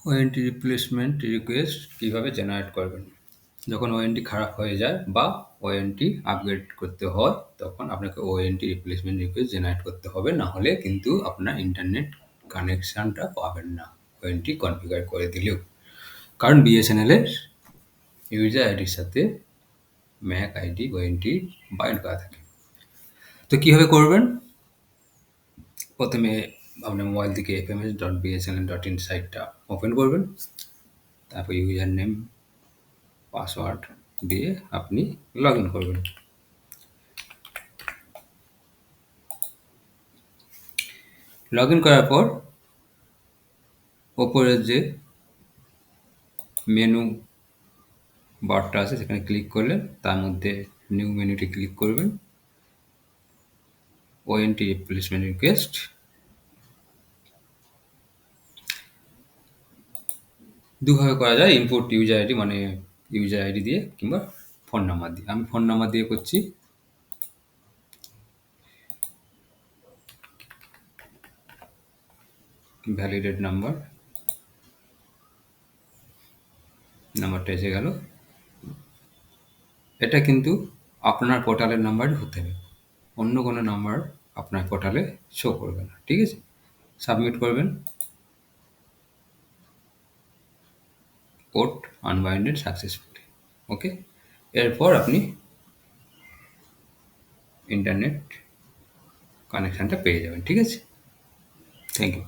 ওএনটি replacement request কীভাবে generate করবেন? যখন ওএনটি খারাপ হয়ে যায় বা ওএনটি আপগ্রেড করতে হয়, তখন আপনাকে ওএনটি রিপ্লেসমেন্ট রিকোয়েস্ট জেনারেট করতে হবে। না হলে কিন্তু আপনার ইন্টারনেট কানেকশানটা পাবেন না, ওএনটি কনফিগার করে দিলেও। কারণ বিএসএনএলের ইউজার আইডির সাথে ম্যাক আইডি ওএনটি বাইন্ড করা থাকে। তো কীভাবে করবেন? প্রথমে আপনার মোবাইল থেকে fms.bsnl.in সাইটটা ওপেন করবেন। তারপর ইউজার নেম, পাসওয়ার্ড দিয়ে আপনি লগ ইন করবেন। লগ ইন করার পর ওপরের যে মেনু বারটা আছে সেখানে ক্লিক করলেন, তার মধ্যে নিউ মেনুতে ক্লিক করবেন। ওএনটি রিপ্লেসমেন্ট রিকোয়েস্ট দুভাবে করা যায়, ইনপুট ইউজার আইডি মানে ইউজার আইডি দিয়ে কিংবা ফোন নাম্বার দিয়ে। আমি ফোন নাম্বার দিয়ে করছি। ভ্যালিডেট নাম্বারটা এসে গেল। এটা কিন্তু আপনার পোর্টালের নাম্বারই হতে হবে, অন্য কোনো নাম্বার আপনার পোর্টালে শো করবে না। ঠিক আছে, সাবমিট করবেন। Port আনবাইন্ডেড successfully. ওকে, এরপর আপনি ইন্টারনেট কানেকশানটা পেয়ে যাবেন। ঠিক আছে, থ্যাংক ইউ।